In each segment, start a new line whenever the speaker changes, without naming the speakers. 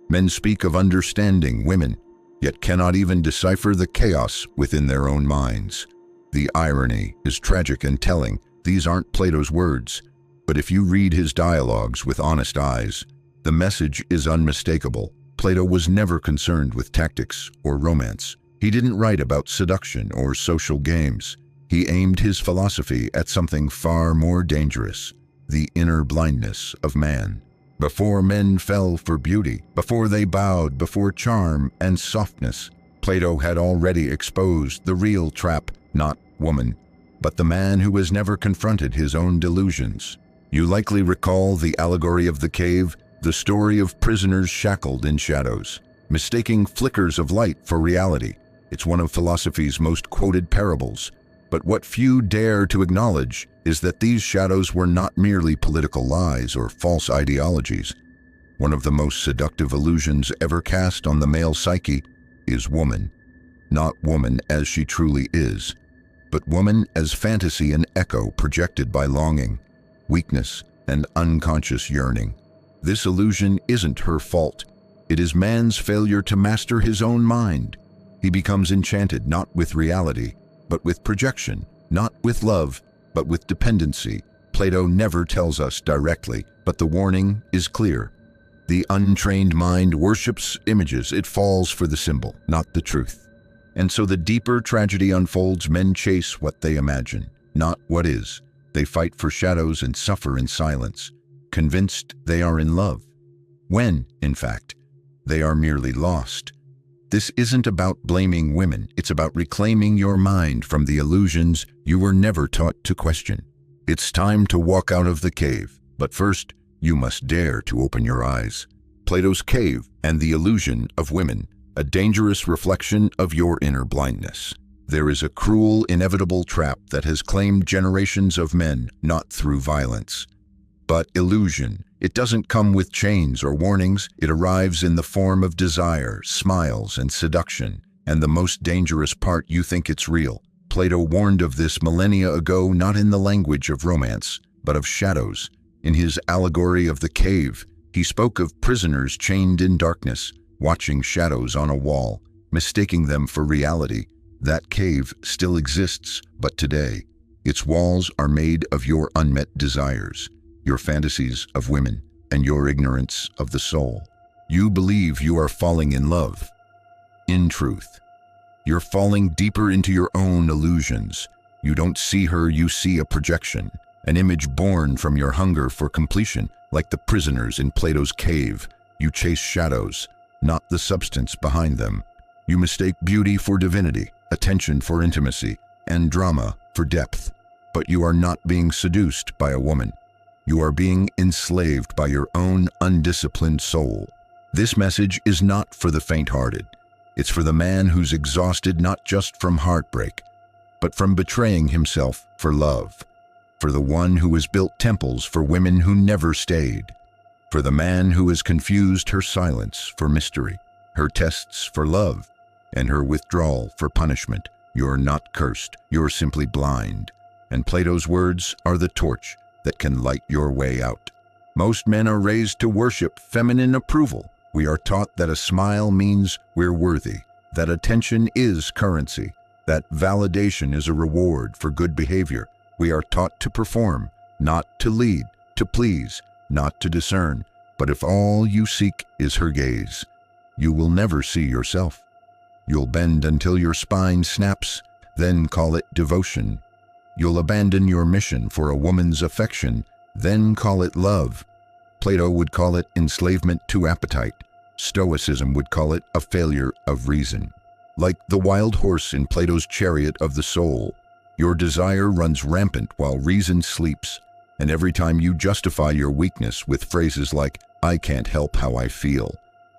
Men speak of understanding women, yet cannot even decipher the chaos within their own minds. The irony is tragic and telling. These aren't Plato's words, but if you read his dialogues with honest eyes, the message is unmistakable. Plato was never concerned with tactics or romance. He didn't write about seduction or social games. He aimed his philosophy at something far more dangerous: the inner blindness of man. Before men fell for beauty, before they bowed before charm and softness, Plato had already exposed the real trap, not woman, but the man who has never confronted his own delusions. You likely recall the allegory of the cave, the story of prisoners shackled in shadows, mistaking flickers of light for reality. It's one of philosophy's most quoted parables. But what few dare to acknowledge is that these shadows were not merely political lies or false ideologies. One of the most seductive illusions ever cast on the male psyche is woman. Not woman as she truly is, but woman as fantasy and echo projected by longing, weakness, and unconscious yearning. This illusion isn't her fault. It is man's failure to master his own mind. He becomes enchanted not with reality, but with projection, not with love, but with dependency. Plato never tells us directly, but the warning is clear. The untrained mind worships images. It falls for the symbol, not the truth. And so the deeper tragedy unfolds. Men chase what they imagine, not what is. They fight for shadows and suffer in silence, convinced they are in love, when, in fact, they are merely lost. This isn't about blaming women. It's about reclaiming your mind from the illusions you were never taught to question. It's time to walk out of the cave, but first, you must dare to open your eyes. Plato's Cave and the Illusion of Women, a dangerous reflection of your inner blindness. There is a cruel, inevitable trap that has claimed generations of men, not through violence, but illusion. It doesn't come with chains or warnings. It arrives in the form of desire, smiles, and seduction. And the most dangerous part, you think it's real. Plato warned of this millennia ago, not in the language of romance, but of shadows. In his allegory of the cave, he spoke of prisoners chained in darkness, watching shadows on a wall, mistaking them for reality. That cave still exists, but today, its walls are made of your unmet desires, your fantasies of women, and your ignorance of the soul. You believe you are falling in love. In truth, you're falling deeper into your own illusions. You don't see her, you see a projection, an image born from your hunger for completion. Like the prisoners in Plato's cave, you chase shadows, not the substance behind them. You mistake beauty for divinity, attention for intimacy, and drama for depth. But you are not being seduced by a woman. You are being enslaved by your own undisciplined soul. This message is not for the faint-hearted. It's for the man who's exhausted not just from heartbreak, but from betraying himself for love. For the one who has built temples for women who never stayed. For the man who has confused her silence for mystery, her tests for love, and her withdrawal for punishment. You're not cursed, you're simply blind. And Plato's words are the torch that can light your way out. Most men are raised to worship feminine approval. We are taught that a smile means we're worthy, that attention is currency, that validation is a reward for good behavior. We are taught to perform, not to lead, to please, not to discern. But if all you seek is her gaze, you will never see yourself. You'll bend until your spine snaps, then call it devotion. You'll abandon your mission for a woman's affection, then call it love. Plato would call it enslavement to appetite. Stoicism would call it a failure of reason. Like the wild horse in Plato's chariot of the soul, your desire runs rampant while reason sleeps, and every time you justify your weakness with phrases like, "I can't help how I feel,"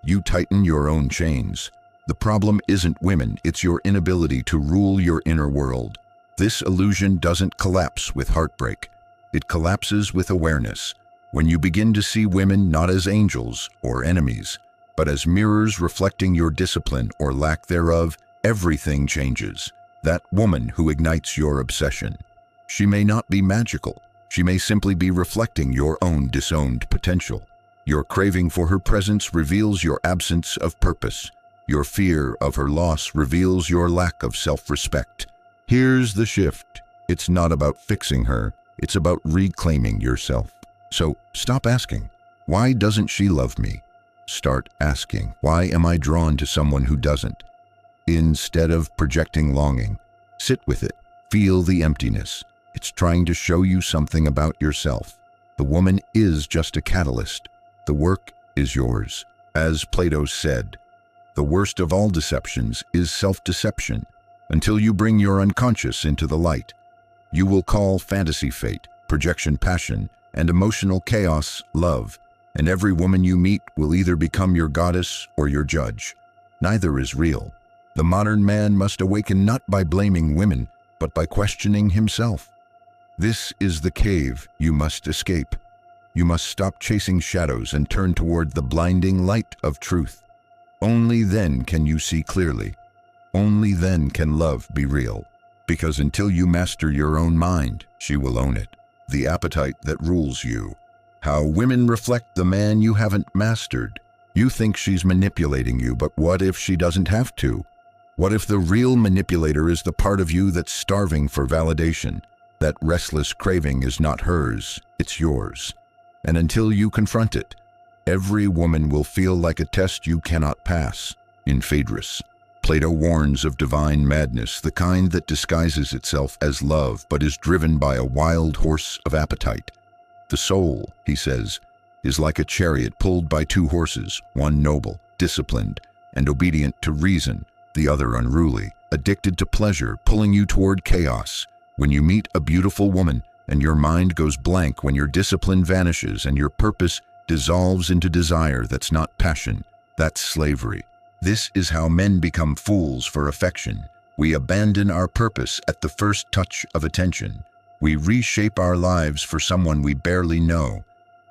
you tighten your own chains. The problem isn't women, it's your inability to rule your inner world. This illusion doesn't collapse with heartbreak. It collapses with awareness. When you begin to see women not as angels or enemies, but as mirrors reflecting your discipline or lack thereof, everything changes. That woman who ignites your obsession. She may not be magical. She may simply be reflecting your own disowned potential. Your craving for her presence reveals your absence of purpose. Your fear of her loss reveals your lack of self-respect. Here's the shift. It's not about fixing her, it's about reclaiming yourself. So stop asking, why doesn't she love me? Start asking, why am I drawn to someone who doesn't? Instead of projecting longing, sit with it, feel the emptiness. It's trying to show you something about yourself. The woman is just a catalyst. The work is yours. As Plato said, the worst of all deceptions is self-deception. Until you bring your unconscious into the light, you will call fantasy fate, projection passion, and emotional chaos love. And every woman you meet will either become your goddess or your judge. Neither is real. The modern man must awaken not by blaming women, but by questioning himself. This is the cave you must escape. You must stop chasing shadows and turn toward the blinding light of truth. Only then can you see clearly. Only then can love be real. Because until you master your own mind, she will own it. The appetite that rules you. How women reflect the man you haven't mastered. You think she's manipulating you, but what if she doesn't have to? What if the real manipulator is the part of you that's starving for validation? That restless craving is not hers, it's yours. And until you confront it, every woman will feel like a test you cannot pass. In Phaedrus, Plato warns of divine madness, the kind that disguises itself as love but is driven by a wild horse of appetite. The soul, he says, is like a chariot pulled by two horses, one noble, disciplined, and obedient to reason, the other unruly, addicted to pleasure, pulling you toward chaos. When you meet a beautiful woman and your mind goes blank, when your discipline vanishes and your purpose dissolves into desire that's not passion, that's slavery. This is how men become fools for affection. We abandon our purpose at the first touch of attention. We reshape our lives for someone we barely know.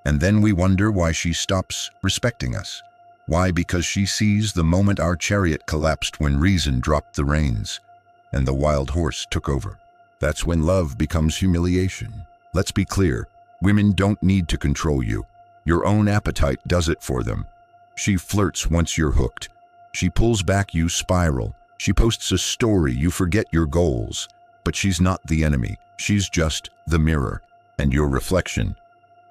And then we wonder why she stops respecting us. Why? Because she sees the moment our chariot collapsed when reason dropped the reins and the wild horse took over. That's when love becomes humiliation. Let's be clear, women don't need to control you. Your own appetite does it for them. She flirts once you're hooked. She pulls back, you spiral. She posts a story, you forget your goals. But she's not the enemy. She's just the mirror and your reflection.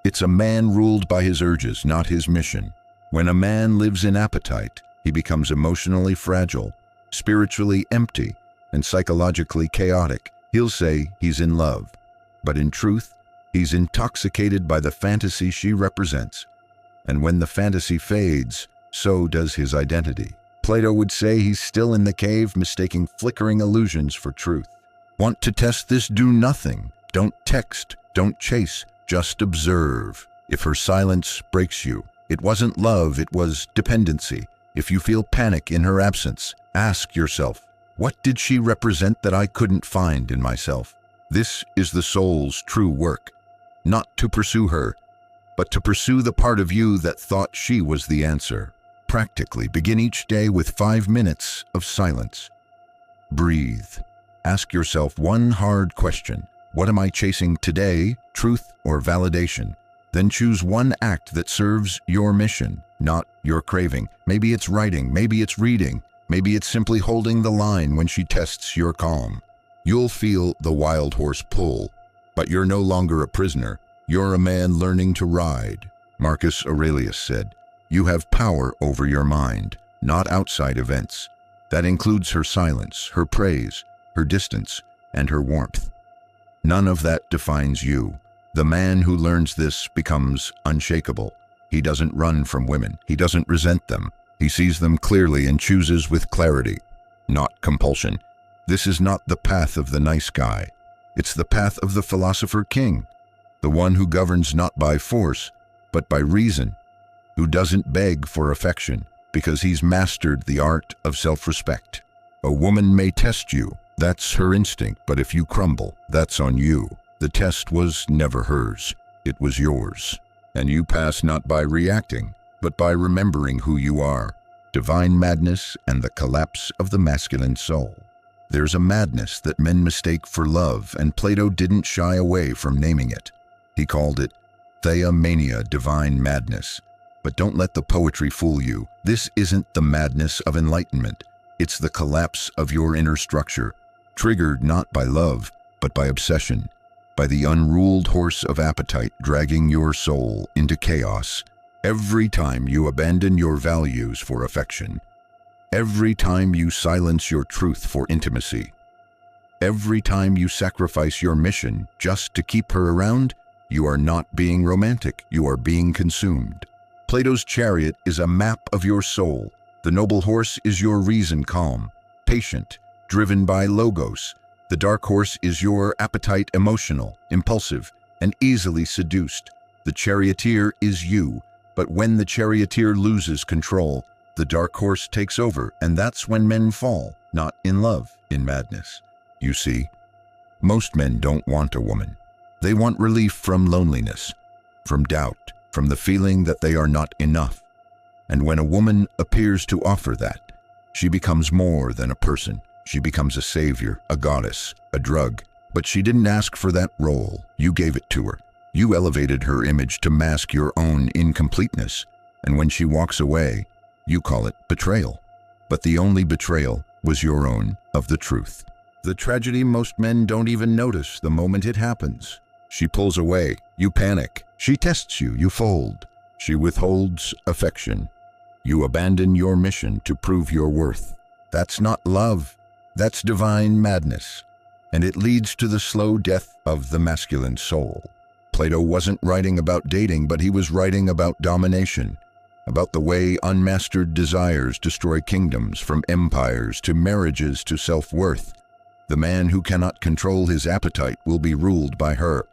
It's a man ruled by his urges, not his mission. When a man lives in appetite, he becomes emotionally fragile, spiritually empty, and psychologically chaotic. He'll say he's in love, but in truth, he's intoxicated by the fantasy she represents. And when the fantasy fades, so does his identity. Plato would say he's still in the cave, mistaking flickering illusions for truth. Want to test this? Do nothing. Don't text, don't chase, just observe. If her silence breaks you, it wasn't love, it was dependency. If you feel panic in her absence, ask yourself, what did she represent that I couldn't find in myself? This is the soul's true work. Not to pursue her, but to pursue the part of you that thought she was the answer. Practically, begin each day with 5 minutes of silence. Breathe. Ask yourself one hard question. What am I chasing today, truth or validation? Then choose one act that serves your mission, not your craving. Maybe it's writing, maybe it's reading, maybe it's simply holding the line when she tests your calm. You'll feel the wild horse pull, but you're no longer a prisoner. You're a man learning to ride. Marcus Aurelius said, "You have power over your mind, not outside events." That includes her silence, her praise, her distance, and her warmth. None of that defines you. The man who learns this becomes unshakable. He doesn't run from women. He doesn't resent them. He sees them clearly and chooses with clarity, not compulsion. This is not the path of the nice guy. It's the path of the philosopher king, the one who governs not by force, but by reason, who doesn't beg for affection because he's mastered the art of self-respect. A woman may test you. That's her instinct, but if you crumble, that's on you. The test was never hers. It was yours. And you pass not by reacting, but by remembering who you are. Divine madness and the collapse of the masculine soul. There's a madness that men mistake for love, and Plato didn't shy away from naming it. He called it theomania, divine madness. But don't let the poetry fool you. This isn't the madness of enlightenment. It's the collapse of your inner structure, triggered not by love, but by obsession, by the unruled horse of appetite dragging your soul into chaos. Every time you abandon your values for affection, every time you silence your truth for intimacy, every time you sacrifice your mission just to keep her around, you are not being romantic, you are being consumed. Plato's chariot is a map of your soul. The noble horse is your reason calm, patient, driven by logos. The dark horse is your appetite emotional, impulsive, and easily seduced. The charioteer is you, but when the charioteer loses control, the dark horse takes over, and that's when men fall, not in love, in madness. You see, most men don't want a woman. They want relief from loneliness, from doubt, from the feeling that they are not enough. And when a woman appears to offer that, she becomes more than a person. She becomes a savior, a goddess, a drug. But she didn't ask for that role. You gave it to her. You elevated her image to mask your own incompleteness. And when she walks away, you call it betrayal. But the only betrayal was your own of the truth. The tragedy, most men don't even notice the moment it happens. She pulls away, you panic. She tests you, you fold. She withholds affection. You abandon your mission to prove your worth. That's not love. That's divine madness. And it leads to the slow death of the masculine soul. Plato wasn't writing about dating, but he was writing about domination, about the way unmastered desires destroy kingdoms, from empires to marriages to self-worth. The man who cannot control his appetite will be ruled by her,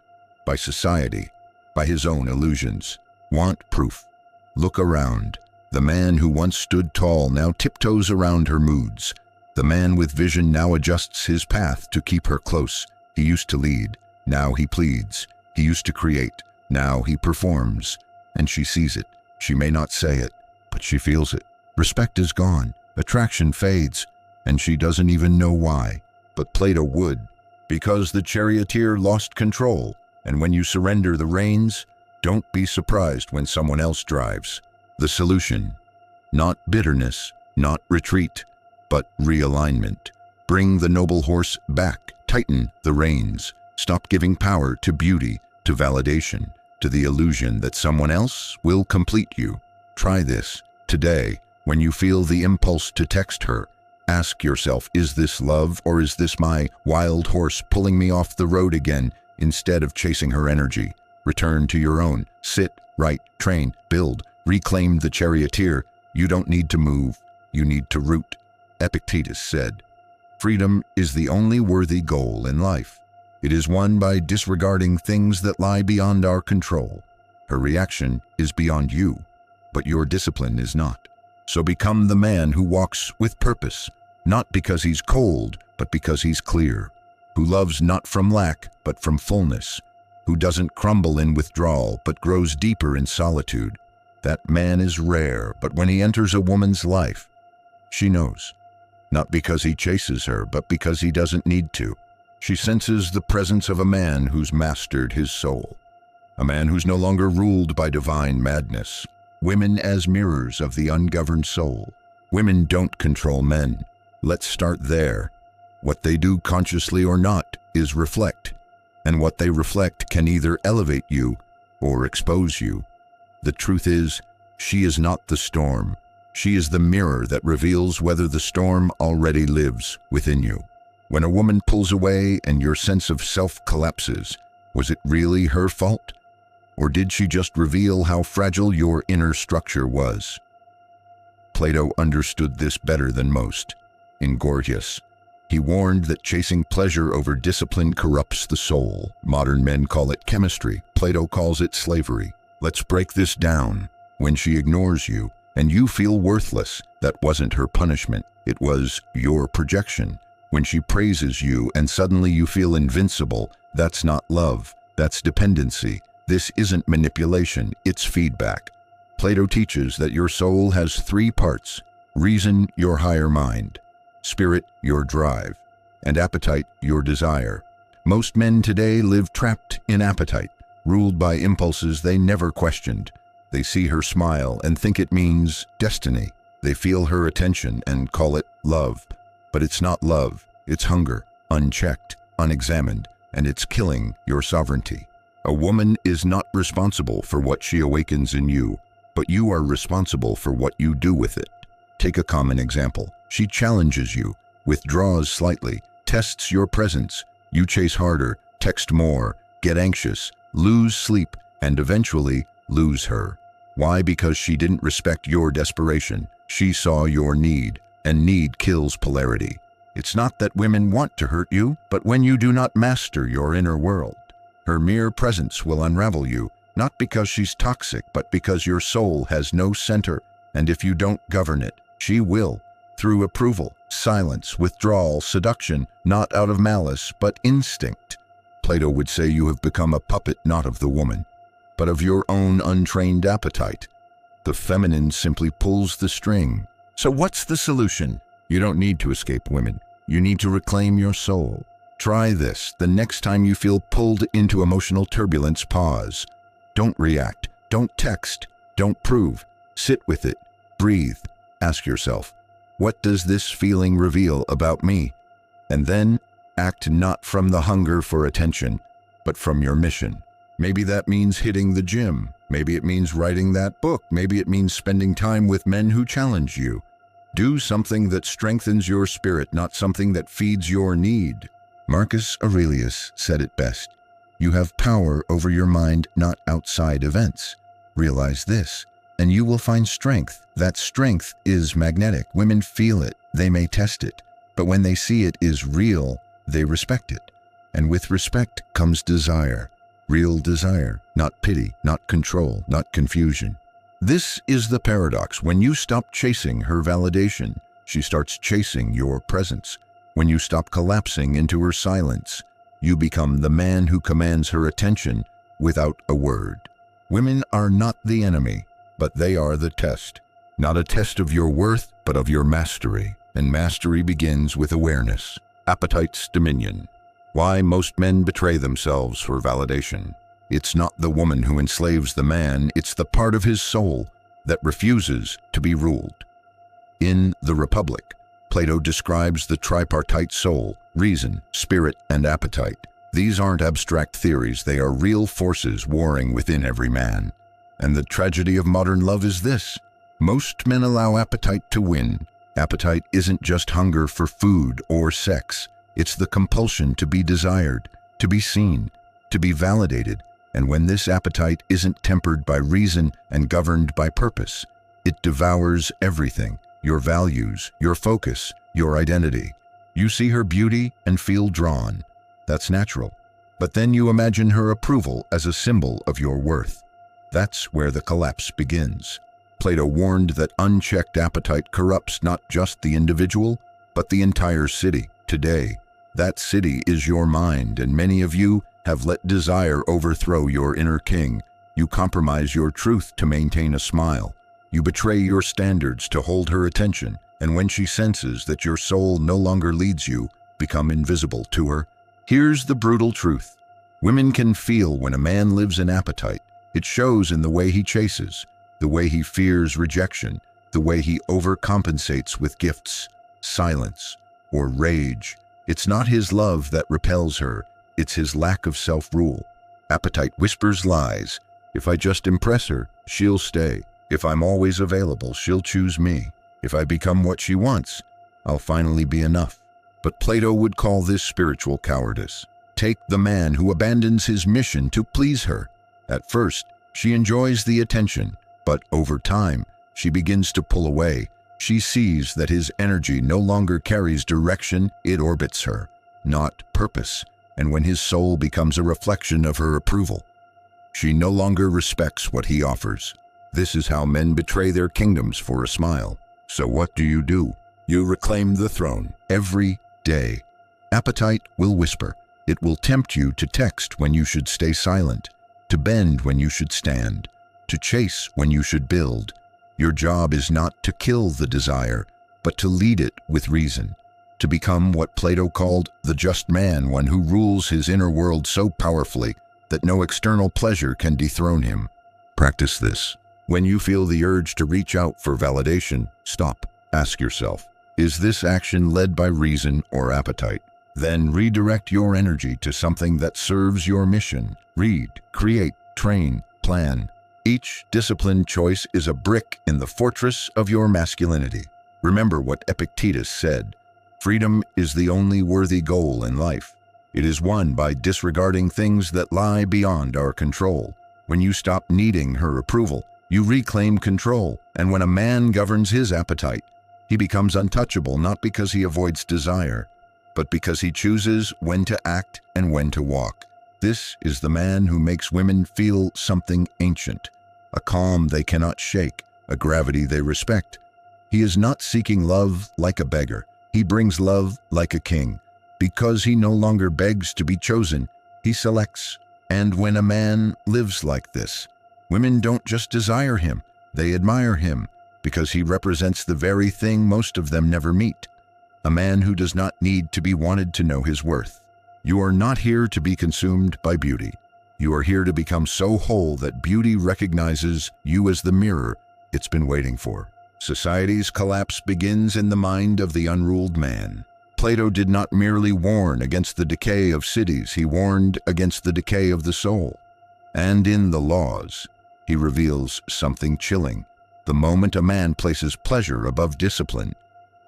by society, by his own illusions. Want proof? Look around. The man who once stood tall now tiptoes around her moods. The man with vision now adjusts his path to keep her close. He used to lead, now he pleads. He used to create, now he performs. And she sees it. She may not say it, but she feels it. Respect is gone, attraction fades, and she doesn't even know why. But Plato would, because the charioteer lost control. And when you surrender the reins, don't be surprised when someone else drives. The solution, not bitterness, not retreat, but realignment. Bring the noble horse back, tighten the reins. Stop giving power to beauty, to validation, to the illusion that someone else will complete you. Try this today. When you feel the impulse to text her, ask yourself, is this love or is this my wild horse pulling me off the road again instead of chasing her energy? Return to your own. Sit, write, train, build, reclaim the charioteer. You don't need to move, you need to root. Epictetus said, freedom is the only worthy goal in life. It is won by disregarding things that lie beyond our control. Her reaction is beyond you, but your discipline is not. So become the man who walks with purpose, not because he's cold, but because he's clear, who loves not from lack, but from fullness, who doesn't crumble in withdrawal, but grows deeper in solitude. That man is rare, but when he enters a woman's life, she knows. Not because he chases her, but because he doesn't need to. She senses the presence of a man who's mastered his soul, a man who's no longer ruled by divine madness. Women as mirrors of the ungoverned soul. Women don't control men. Let's start there. What they do consciously or not is reflect, and what they reflect can either elevate you or expose you. The truth is, she is not the storm. She is the mirror that reveals whether the storm already lives within you. When a woman pulls away and your sense of self collapses, was it really her fault? Or did she just reveal how fragile your inner structure was? Plato understood this better than most. In Gorgias, he warned that chasing pleasure over discipline corrupts the soul. Modern men call it chemistry. Plato calls it slavery. Let's break this down. When she ignores you and you feel worthless, that wasn't her punishment. It was your projection. When she praises you and suddenly you feel invincible, that's not love. That's dependency. This isn't manipulation, it's feedback. Plato teaches that your soul has three parts: reason, your higher mind; spirit, your drive; and appetite, your desire. Most men today live trapped in appetite, ruled by impulses they never questioned. They see her smile and think it means destiny. They feel her attention and call it love. But it's not love, it's hunger, unchecked, unexamined, and it's killing your sovereignty. A woman is not responsible for what she awakens in you, but you are responsible for what you do with it. Take a common example. She challenges you, withdraws slightly, tests your presence. You chase harder, text more, get anxious, lose sleep, and eventually lose her. Why? Because she didn't respect your desperation. She saw your need, and need kills polarity. It's not that women want to hurt you, but when you do not master your inner world, her mere presence will unravel you, not because she's toxic, but because your soul has no center, and if you don't govern it, she will, through approval, silence, withdrawal, seduction, not out of malice, but instinct. Plato would say you have become a puppet not of the woman, but of your own untrained appetite. The feminine simply pulls the string. So what's the solution? You don't need to escape women. You need to reclaim your soul. Try this. The next time you feel pulled into emotional turbulence, pause. Don't react. Don't text. Don't prove. Sit with it. Breathe. Ask yourself, what does this feeling reveal about me? And then act not from the hunger for attention, but from your mission. Maybe that means hitting the gym. Maybe it means writing that book. Maybe it means spending time with men who challenge you. Do something that strengthens your spirit, not something that feeds your need. Marcus Aurelius said it best. You have power over your mind, not outside events. Realize this, and you will find strength. That strength is magnetic. Women feel it. They may test it. But when they see it is real, they respect it. And with respect comes desire. Real desire, not pity, not control, not confusion. This is the paradox. When you stop chasing her validation, she starts chasing your presence. When you stop collapsing into her silence, you become the man who commands her attention without a word. Women are not the enemy, but they are the test. Not a test of your worth, but of your mastery. And mastery begins with awareness. Appetite's dominion. Why most men betray themselves for validation. It's not the woman who enslaves the man, it's the part of his soul that refuses to be ruled. In The Republic, Plato describes the tripartite soul, reason, spirit, and appetite. These aren't abstract theories, they are real forces warring within every man. And the tragedy of modern love is this. Most men allow appetite to win. Appetite isn't just hunger for food or sex. It's the compulsion to be desired, to be seen, to be validated. And when this appetite isn't tempered by reason and governed by purpose, it devours everything, your values, your focus, your identity. You see her beauty and feel drawn. That's natural. But then you imagine her approval as a symbol of your worth. That's where the collapse begins. Plato warned that unchecked appetite corrupts not just the individual, but the entire city. Today, that city is your mind, and many of you have let desire overthrow your inner king. You compromise your truth to maintain a smile. You betray your standards to hold her attention, and when she senses that your soul no longer leads you, become invisible to her. Here's the brutal truth. Women can feel when a man lives in appetite. It shows in the way he chases, the way he fears rejection, the way he overcompensates with gifts, silence, or rage. It's not his love that repels her, it's his lack of self-rule. Appetite whispers lies. If I just impress her, she'll stay. If I'm always available, she'll choose me. If I become what she wants, I'll finally be enough. But Plato would call this spiritual cowardice. Take the man who abandons his mission to please her. At first, she enjoys the attention, but over time, she begins to pull away. She sees that his energy no longer carries direction, it orbits her, not purpose. And when his soul becomes a reflection of her approval, she no longer respects what he offers. This is how men betray their kingdoms for a smile. So what do? You reclaim the throne every day. Appetite will whisper. It will tempt you to text when you should stay silent, to bend when you should stand, to chase when you should build. Your job is not to kill the desire, but to lead it with reason, to become what Plato called the just man, one who rules his inner world so powerfully that no external pleasure can dethrone him. Practice this. When you feel the urge to reach out for validation, stop. Ask yourself, is this action led by reason or appetite? Then redirect your energy to something that serves your mission. Read, create, train, plan. Each disciplined choice is a brick in the fortress of your masculinity. Remember what Epictetus said, freedom is the only worthy goal in life. It is won by disregarding things that lie beyond our control. When you stop needing her approval, you reclaim control, and when a man governs his appetite, he becomes untouchable not because he avoids desire, but because he chooses when to act and when to walk. This is the man who makes women feel something ancient, a calm they cannot shake, a gravity they respect. He is not seeking love like a beggar. He brings love like a king. Because he no longer begs to be chosen, he selects. And when a man lives like this, women don't just desire him, they admire him, because he represents the very thing most of them never meet. A man who does not need to be wanted to know his worth. You are not here to be consumed by beauty. You are here to become so whole that beauty recognizes you as the mirror it's been waiting for. Society's collapse begins in the mind of the unruled man. Plato did not merely warn against the decay of cities, he warned against the decay of the soul. And in the laws, he reveals something chilling. The moment a man places pleasure above discipline,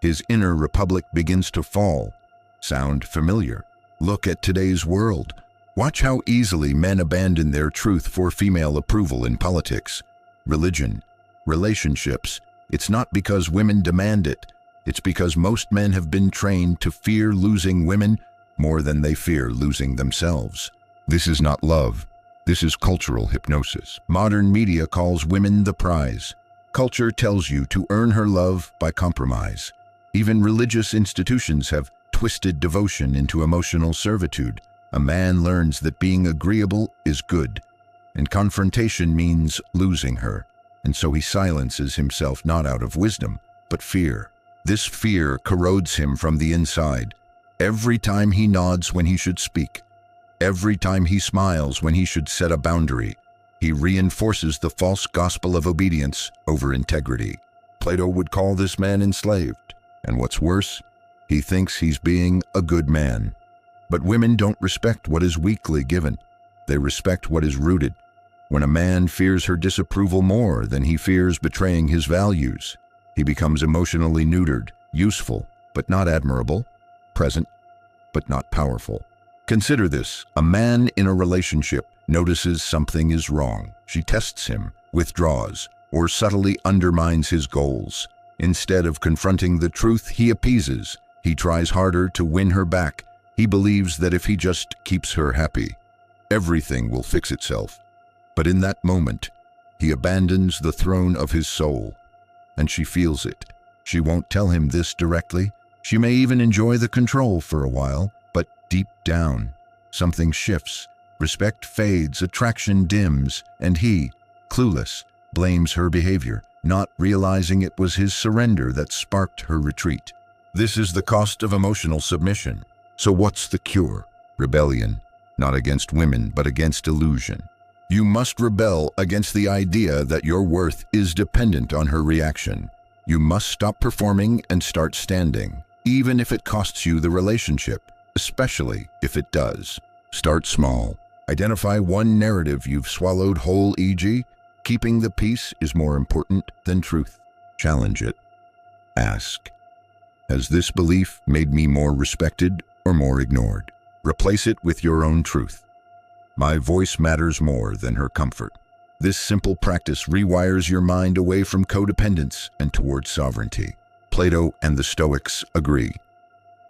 his inner republic begins to fall. Sound familiar? Look at today's world. Watch how easily men abandon their truth for female approval in politics, religion, relationships. It's not because women demand it. It's because most men have been trained to fear losing women more than they fear losing themselves. This is not love. This is cultural hypnosis. Modern media calls women the prize. Culture tells you to earn her love by compromise. Even religious institutions have twisted devotion into emotional servitude. A man learns that being agreeable is good, and confrontation means losing her. And so he silences himself not out of wisdom, but fear. This fear corrodes him from the inside. Every time he nods when he should speak, every time he smiles when he should set a boundary, he reinforces the false gospel of obedience over integrity. Plato would call this man enslaved, and what's worse, he thinks he's being a good man. But women don't respect what is weakly given. They respect what is rooted. When a man fears her disapproval more than he fears betraying his values, he becomes emotionally neutered, useful, but not admirable, present, but not powerful. Consider this. A man in a relationship notices something is wrong. She tests him, withdraws, or subtly undermines his goals. Instead of confronting the truth, he appeases. He tries harder to win her back. He believes that if he just keeps her happy, everything will fix itself. But in that moment, he abandons the throne of his soul, and she feels it. She won't tell him this directly. She may even enjoy the control for a while, but deep down, something shifts. Respect fades, attraction dims, and he, clueless, blames her behavior, not realizing it was his surrender that sparked her retreat. This is the cost of emotional submission. So what's the cure? Rebellion, not against women, but against illusion. You must rebel against the idea that your worth is dependent on her reaction. You must stop performing and start standing, even if it costs you the relationship, especially if it does. Start small. Identify one narrative you've swallowed whole, e.g., keeping the peace is more important than truth. Challenge it. Ask, has this belief made me more respected or more ignored? Replace it with your own truth. My voice matters more than her comfort. This simple practice rewires your mind away from codependence and towards sovereignty. Plato and the Stoics agree.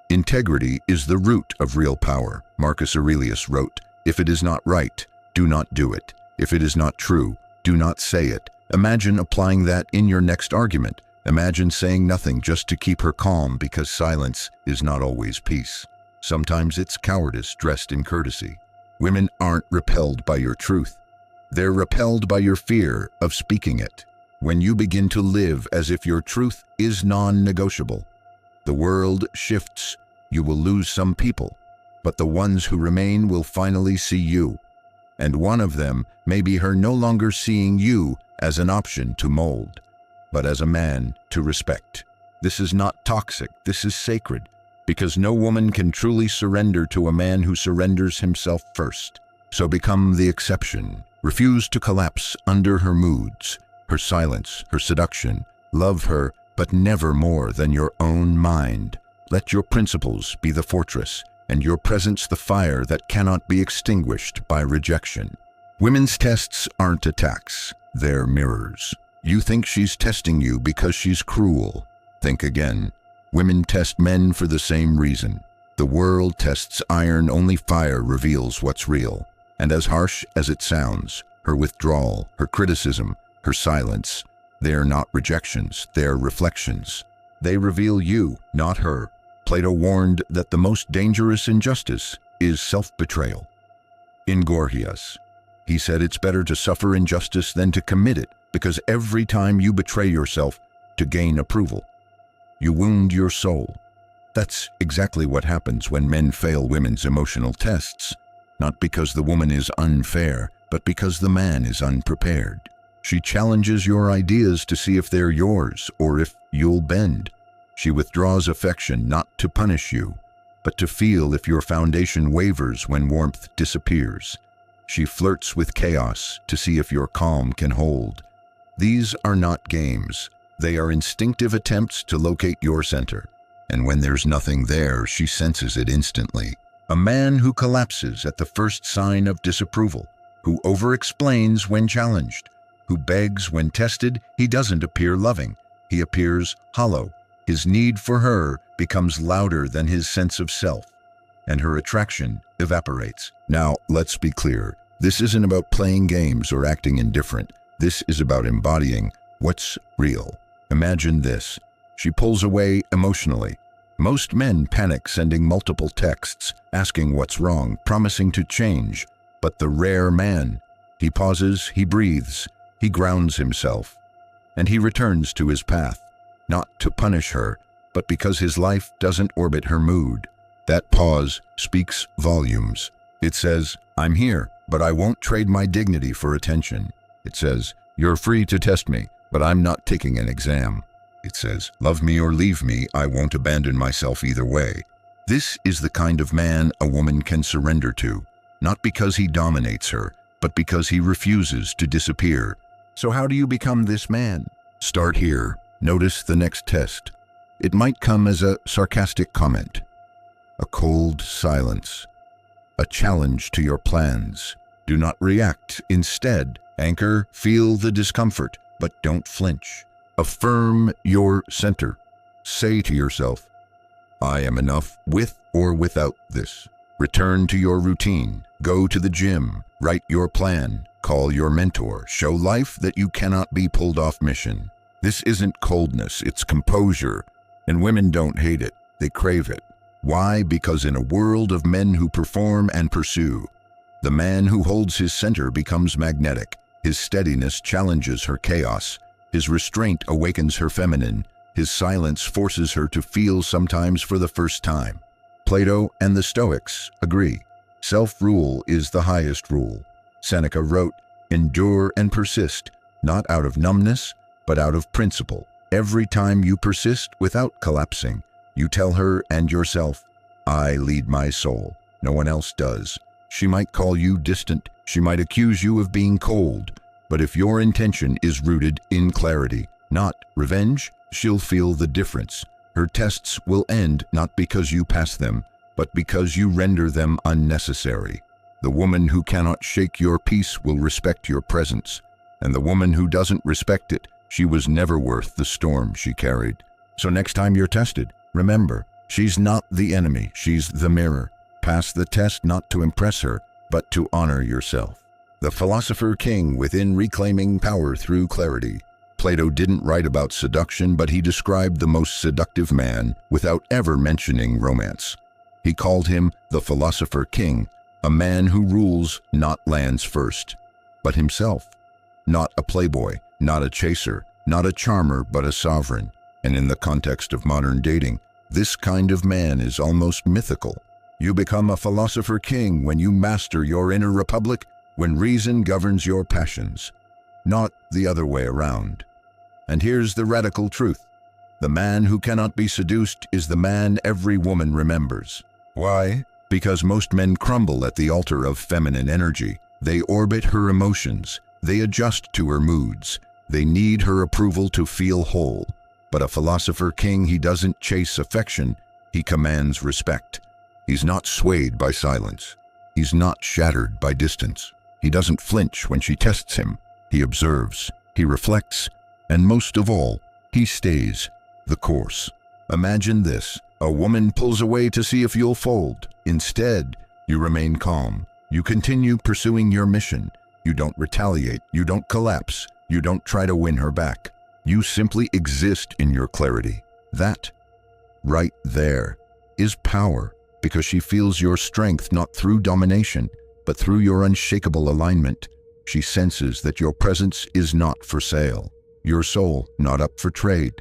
Integrity is the root of real power. Marcus Aurelius wrote, "If it is not right, do not do it. If it is not true, do not say it." Imagine applying that in your next argument. Imagine saying nothing just to keep her calm, because silence is not always peace. Sometimes it's cowardice dressed in courtesy. Women aren't repelled by your truth. They're repelled by your fear of speaking it. When you begin to live as if your truth is non-negotiable, the world shifts. You will lose some people, but the ones who remain will finally see you. And one of them may be her no longer seeing you as an option to mold, but as a man to respect. This is not toxic, this is sacred, because no woman can truly surrender to a man who surrenders himself first. So become the exception. Refuse to collapse under her moods, her silence, her seduction. Love her, but never more than your own mind. Let your principles be the fortress, and your presence the fire that cannot be extinguished by rejection. Women's tests aren't attacks, they're mirrors. You think she's testing you because she's cruel. Think again. Women test men for the same reason. The world tests iron, only fire reveals what's real. And as harsh as it sounds, her withdrawal, her criticism, her silence, they're not rejections, they're reflections. They reveal you, not her. Plato warned that the most dangerous injustice is self-betrayal. In Gorgias, he said it's better to suffer injustice than to commit it, because every time you betray yourself to gain approval, you wound your soul. That's exactly what happens when men fail women's emotional tests, not because the woman is unfair, but because the man is unprepared. She challenges your ideas to see if they're yours or if you'll bend. She withdraws affection not to punish you, but to feel if your foundation wavers when warmth disappears. She flirts with chaos to see if your calm can hold. These are not games. They are instinctive attempts to locate your center. And when there's nothing there, she senses it instantly. A man who collapses at the first sign of disapproval, who over-explains when challenged, who begs when tested, he doesn't appear loving. He appears hollow. His need for her becomes louder than his sense of self, and her attraction evaporates. Now, let's be clear. This isn't about playing games or acting indifferent. This is about embodying what's real. Imagine this. She pulls away emotionally. Most men panic, sending multiple texts, asking what's wrong, promising to change. But the rare man, he pauses, he breathes, he grounds himself, and he returns to his path, not to punish her, but because his life doesn't orbit her mood. That pause speaks volumes. It says, I'm here, but I won't trade my dignity for attention. It says, you're free to test me, but I'm not taking an exam. It says, love me or leave me, I won't abandon myself either way. This is the kind of man a woman can surrender to, not because he dominates her, but because he refuses to disappear. So how do you become this man? Start here. Notice the next test. It might come as a sarcastic comment, a cold silence, a challenge to your plans. Do not react. Instead, anchor, feel the discomfort, but don't flinch. Affirm your center. Say to yourself, I am enough with or without this. Return to your routine. Go to the gym. Write your plan. Call your mentor. Show life that you cannot be pulled off mission. This isn't coldness, it's composure. And women don't hate it, they crave it. Why? Because in a world of men who perform and pursue, the man who holds his center becomes magnetic. His steadiness challenges her chaos. His restraint awakens her feminine. His silence forces her to feel, sometimes for the first time. Plato and the Stoics agree. Self-rule is the highest rule. Seneca wrote, endure and persist, not out of numbness, but out of principle. Every time you persist without collapsing, you tell her and yourself, I lead my soul. No one else does. She might call you distant. She might accuse you of being cold. But if your intention is rooted in clarity, not revenge, she'll feel the difference. Her tests will end not because you pass them, but because you render them unnecessary. The woman who cannot shake your peace will respect your presence. And the woman who doesn't respect it, she was never worth the storm she carried. So next time you're tested, remember, she's not the enemy, she's the mirror. Pass the test not to impress her, but to honor yourself. The philosopher king within, reclaiming power through clarity. Plato didn't write about seduction, but he described the most seductive man without ever mentioning romance. He called him the philosopher king, a man who rules not lands first, but himself. Not a playboy, not a chaser, not a charmer, but a sovereign. And in the context of modern dating, this kind of man is almost mythical. You become a philosopher king when you master your inner republic when reason governs your passions, not the other way around. And here's the radical truth. The man who cannot be seduced is the man every woman remembers. Why? Because most men crumble at the altar of feminine energy. They orbit her emotions. They adjust to her moods. They need her approval to feel whole. But a philosopher king, he doesn't chase affection, he commands respect. He's not swayed by silence. He's not shattered by distance. He doesn't flinch when she tests him. He observes, he reflects, and most of all, he stays the course. Imagine this. A woman pulls away to see if you'll fold. Instead, you remain calm. You continue pursuing your mission. You don't retaliate. You don't collapse. You don't try to win her back. You simply exist in your clarity. That, right there, is power, because she feels your strength not through domination, but through your unshakable alignment. She senses that your presence is not for sale, your soul not up for trade.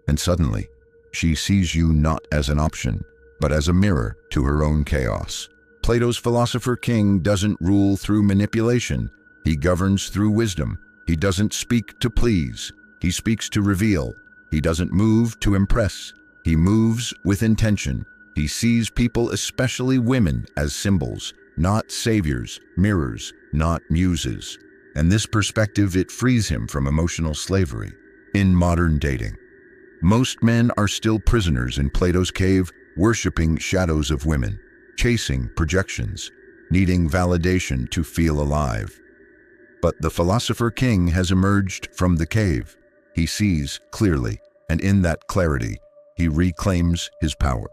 And suddenly, she sees you not as an option, but as a mirror to her own chaos. Plato's philosopher king doesn't rule through manipulation. He governs through wisdom. He doesn't speak to please. He speaks to reveal. He doesn't move to impress. He moves with intention. He sees people, especially women, as symbols, not saviors, mirrors, not muses. And this perspective, it frees him from emotional slavery. In modern dating, most men are still prisoners in Plato's cave, worshiping shadows of women, chasing projections, needing validation to feel alive. But the philosopher king has emerged from the cave. He sees clearly, and in that clarity, he reclaims his power.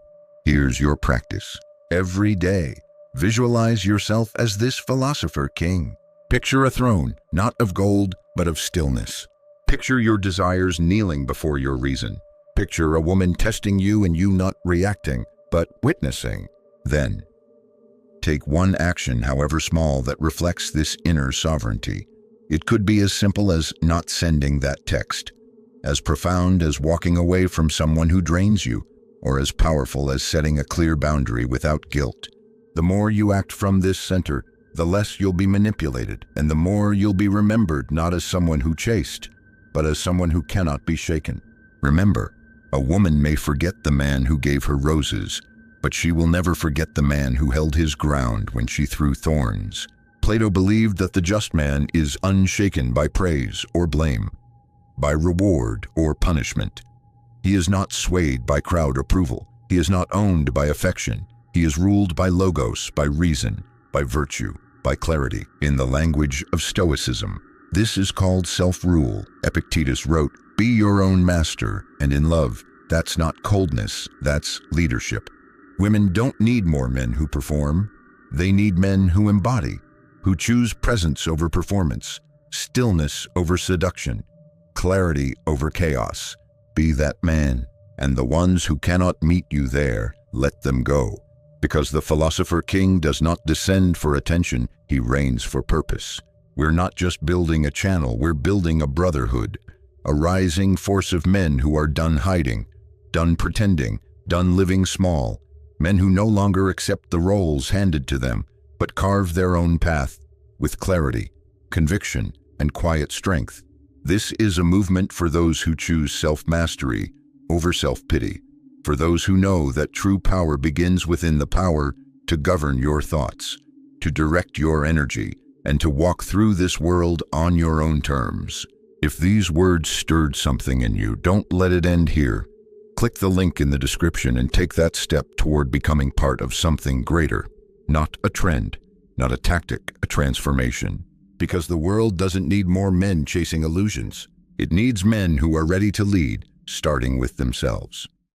Here's your practice. Every day, visualize yourself as this philosopher king. Picture a throne, not of gold, but of stillness. Picture your desires kneeling before your reason. Picture a woman testing you and you not reacting, but witnessing. Then, take one action, however small, that reflects this inner sovereignty. It could be as simple as not sending that text, as profound as walking away from someone who drains you, or as powerful as setting a clear boundary without guilt. The more you act from this center, the less you'll be manipulated, and the more you'll be remembered not as someone who chased, but as someone who cannot be shaken. Remember, a woman may forget the man who gave her roses, but she will never forget the man who held his ground when she threw thorns. Plato believed that the just man is unshaken by praise or blame, by reward or punishment. He is not swayed by crowd approval. He is not owned by affection. He is ruled by logos, by reason, by virtue, by clarity. In the language of Stoicism, this is called self-rule. Epictetus wrote, "Be your own master," and in love, that's not coldness, that's leadership. Women don't need more men who perform. They need men who embody, who choose presence over performance, stillness over seduction, clarity over chaos. Be that man, and the ones who cannot meet you there, let them go. Because the philosopher king does not descend for attention, he reigns for purpose. We're not just building a channel, we're building a brotherhood, a rising force of men who are done hiding, done pretending, done living small, men who no longer accept the roles handed to them, but carve their own path with clarity, conviction, and quiet strength. This is a movement for those who choose self-mastery over self-pity, for those who know that true power begins within the power to govern your thoughts, to direct your energy, and to walk through this world on your own terms. If these words stirred something in you, don't let it end here. Click the link in the description and take that step toward becoming part of something greater. Not a trend, not a tactic, a transformation. Because the world doesn't need more men chasing illusions. It needs men who are ready to lead, starting with themselves.